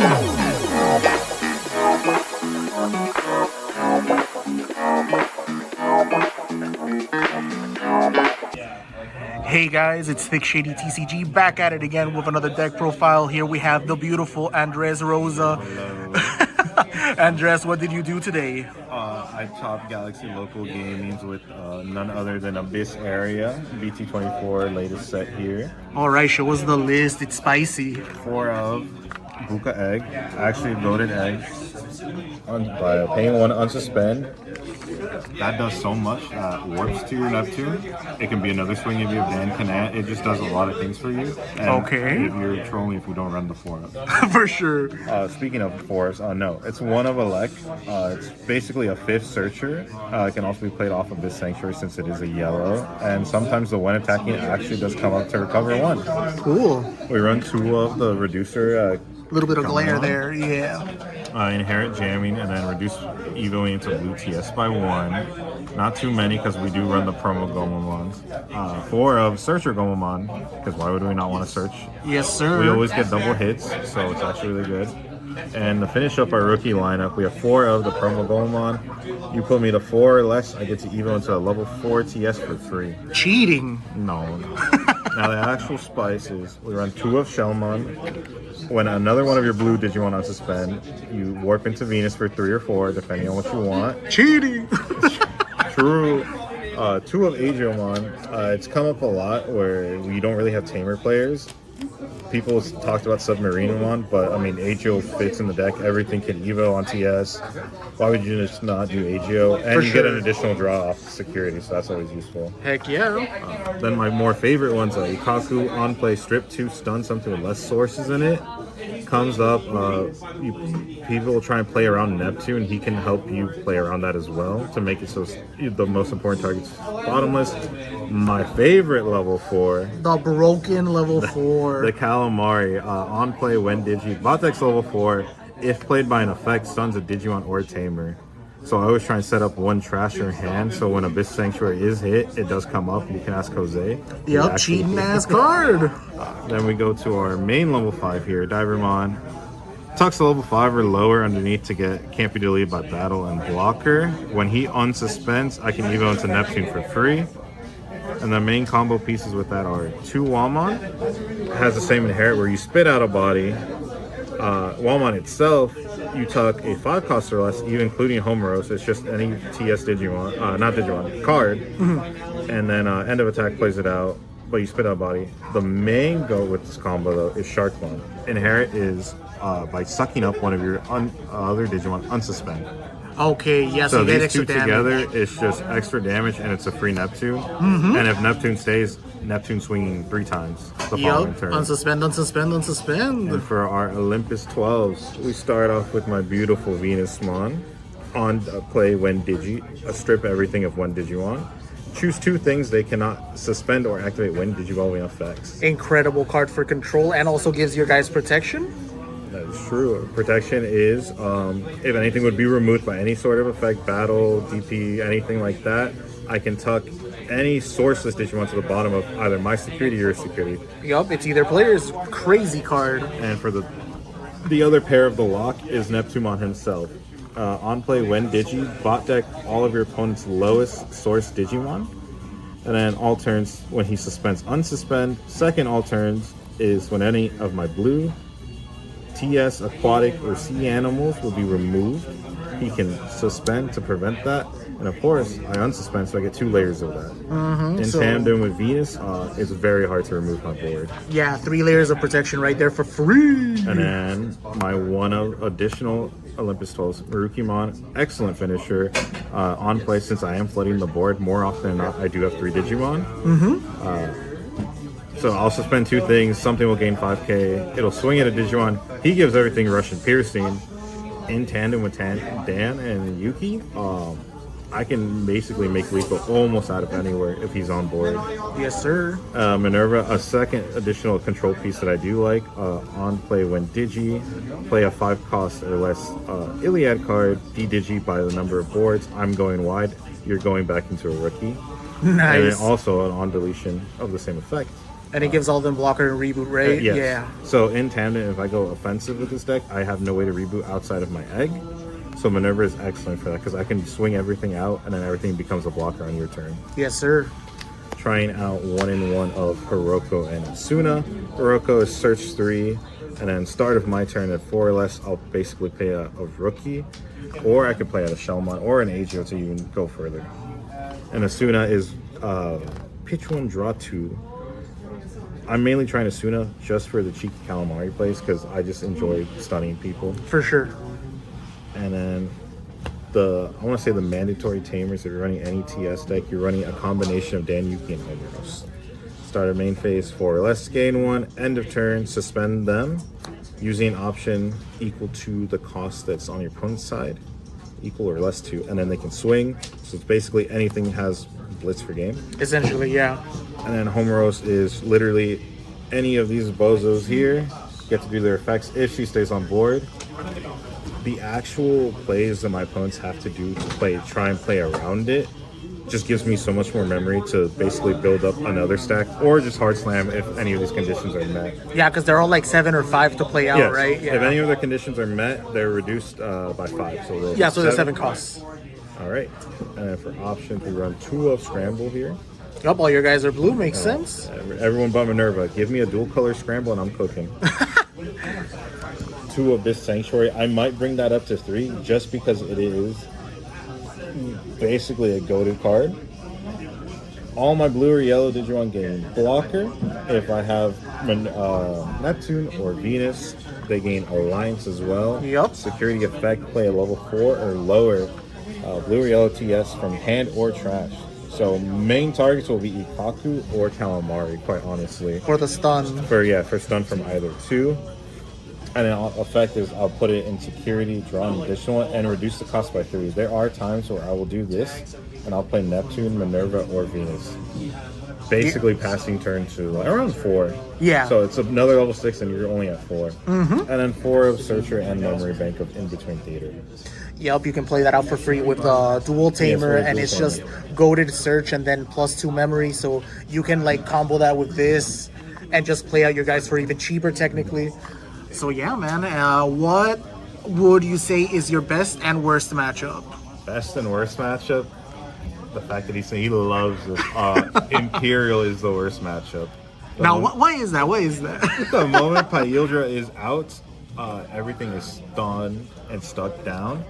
Hey guys, it's Thick Shady TCG back at it again with another deck profile. Here we have the beautiful Andres Rosa. Andres, what did you do today? I topped Galaxy local gamings with none other than Abyss Area, BT24 latest set here. Alright, show us the list. It's spicy. 4 of Buka Egg, actually loaded egg, by paying 1 unsuspend. That does so much. Warps to your Neptune. It can be another swing if you have Dan Canat. It just does a lot of things for you. And okay. If you're trolling, if we don't run the 4 up. For sure. Speaking of 4s, no, it's 1 of Elect. It's basically a 5th searcher. It can also be played off of this Sanctuary since it is a yellow. And sometimes the when attacking actually does come up to recover 1. Cool. We run 2 of the Reducer. A little bit of glare there, yeah. Inherit jamming and then reduce evoing into blue TS by 1. Not too many because we do run the promo Gomamons. 4 of Searcher Gomamon, because why would we not want to search? Yes, sir. We always get double hits, so it's actually really good. And to finish up our rookie lineup, we have 4 of the promo Gomamon. You put me to 4 or less, I get to evo into a level 4 TS for free. Cheating. No. Now the actual spice is we run 2 of Shellmon. When another one of your blue Digimon unsuspend, you warp into Venus for 3 or 4, depending on what you want. Cheating! True. 2 of Agiomon. It's come up a lot where we don't really have Tamer players. People talked about Submarinamon, but I mean, Agio fits in the deck. Everything can Evo on TS. Why would you just not do Agio? And you get an additional draw off security, so that's always useful. Heck yeah. Then my more favorite ones are Ikaku, on play, strip 2, stun something with less sources in it. Comes up, people try and play around Neptune. He can help you play around that as well to make it so the most important target's bottomless. My favorite level 4. The broken level 4. The Calamari, on play when Digi. Bot deck's level 4. If played by an effect, stuns a Digimon or Tamer. So I always try and set up 1 trash in hand, so when Abyss Sanctuary is hit, it does come up. You can ask Jose. Yep, cheating ass card. Then we go to our main level 5 here, Divermon. Tucks to level 5 or lower underneath to get can't be deleted by battle and blocker. When he unsuspends, I can evo into Neptune for free. And the main combo pieces with that are 2 Walmon. It has the same inherit where you spit out a body. Walmon itself, you tuck a 5 cost or less, even including Homeros. It's just any TS Digimon, not Digimon, card. And then end of attack plays it out, but you spit out a body. The main go with this combo though is Sharkmon. Inherit is by sucking up one of your other Digimon unsuspend. Okay, yeah, so you get these extra 2 damage. together, it's just extra damage and it's a free Neptune. And if Neptune stays, Neptune swinging 3 times the following turn. Unsuspend, unsuspend, unsuspend. And for our Olympus 12s, we start off with my beautiful Venusmon. On play when Digi, strip everything of one Digimon. Choose 2 things they cannot suspend or activate when Digivolving effects. Incredible card for control and also gives your guys protection. That is true. Protection is, if anything would be removed by any sort of effect, battle, DP, anything like that, I can tuck any sourceless Digimon to the bottom of either my security or your security. Yup, it's either player's crazy card. And for the other pair of the lock is Neptunemon himself. On play when Digi, bot deck all of your opponent's lowest source Digimon. And then all turns when he suspends unsuspend. Second all turns is when any of my blue, TS, aquatic, or sea animals will be removed. He can suspend to prevent that. And of course, I unsuspend, so I get 2 layers of that. In tandem with Venus, it's very hard to remove my board. Yeah, 3 layers of protection right there for free. And then my 1 additional Olympus 12s, Marukimon, excellent finisher. On play, since I am flooding the board, more often than not, I do have 3 Digimon. So I'll suspend 2 things. Something will gain 5k. It'll swing at a Digimon. He gives everything Russian Piercing. In tandem with Dan and Yuki, I can basically make lethal almost out of anywhere if he's on board. Yes, sir. Minerva, a second additional control piece that I do like. On play when Digi, play a 5 cost or less Iliad card, D-Digi by the number of boards. I'm going wide. You're going back into a rookie. Nice. And then also an on deletion of the same effect. And it gives all them blocker and reboot, right? Yes. Yeah. So in tandem, if I go offensive with this deck, I have no way to reboot outside of my egg. So Minerva is excellent for that because I can swing everything out and then everything becomes a blocker on your turn. Yes, sir. Trying out 1-in-1 of Hiroko and Asuna. Hiroko is search 3, and then start of my turn at 4 or less, I'll basically play a rookie, or I could play out a Shellmon or an Agio to even go further. And Asuna is pitch 1, draw 2. I'm mainly trying Asuna just for the cheeky calamari plays because I just enjoy stunning people. For sure. And then I want to say the mandatory Tamers, if you're running any TS deck, you're running a combination of Danyuki and Homeros. Starter main phase 4 or less, gain 1, end of turn, suspend them, using an option equal to the cost that's on your opponent's side, equal or less to, and then they can swing. So it's basically anything that has blitz for game. Essentially, yeah. And then Homeros is literally any of these bozos here get to do their effects if she stays on board. The actual plays that my opponents have to do to try and play around it just gives me so much more memory to basically build up another stack or just hard slam if any of these conditions are met. Yeah, because they're all like 7 or 5 to play out, Yes. right? Yeah. If any of the conditions are met, they're reduced by 5. So Yeah, so they're 7 costs. All right. And then for options, we run 2 of Scramble here. Yep, all your guys are blue, makes sense. Everyone but Minerva. Give me a dual color Scramble and I'm cooking. 2 of this Sanctuary. I might bring that up to 3 just because it is basically a goated card. All my blue or yellow Digimon gain blocker. If I have Neptune or Venus, they gain Alliance as well. Yep. Security effect, play a level 4 or lower blue or yellow TS from hand or trash. So main targets will be Ikaku or Calamari, quite honestly. For the stun. For stun from either 2. And then effect is I'll put it in security, draw an additional one, and reduce the cost by 3. There are times where I will do this, and I'll play Neptune, Minerva, or Venus. Basically passing turn to around 4. Yeah. So it's another level 6, and you're only at 4. And then 4 of Searcher and Memory Bank of In-Between Theater. Yep, you can play that out for free with Dual Tamer, Yes, and Dual it's Tamer. just goated search and then +2 memory, so you can like combo that with this and just play out your guys for even cheaper technically. So yeah, man, what would you say is your best and worst matchup? Best and worst matchup? The fact that he loves this. Imperial is the worst matchup. Now, why is that? Why is that? The moment Pyildra is out, everything is stunned and stuck down.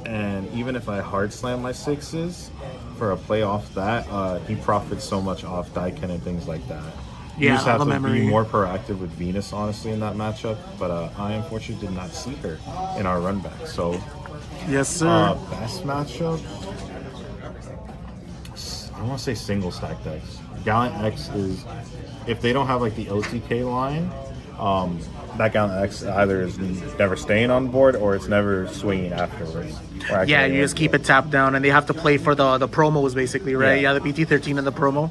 And even if I hard slam my 6s for a play off that, he profits so much off Daiken and things like that. You Yeah, just have the to memory. be more proactive with Venus, honestly, in that matchup. But I unfortunately did not see her in our run back. So, Yes, sir. best matchup? I want to say single stack decks. Gallant X is, if they don't have like the OTK line, that Gallant X either is never staying on board or it's never swinging afterwards. Yeah, you just keep it tapped down, and they have to play for the promos basically, right? Yeah. Yeah, the BT13 and the promo.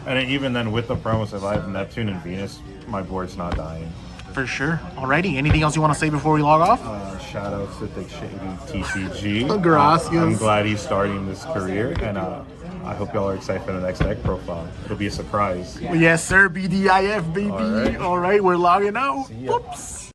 And then even then with the promos, if I have Neptune and Venus, my board's not dying. For sure. Alrighty, anything else you want to say before we log off? Shout out to the shady TCG. Gracias. I'm glad he's starting this career, and I hope y'all are excited for the next deck profile. It'll be a surprise. Yes, sir. BDIF, baby. Alright. All right, we're logging out. See ya. Oops.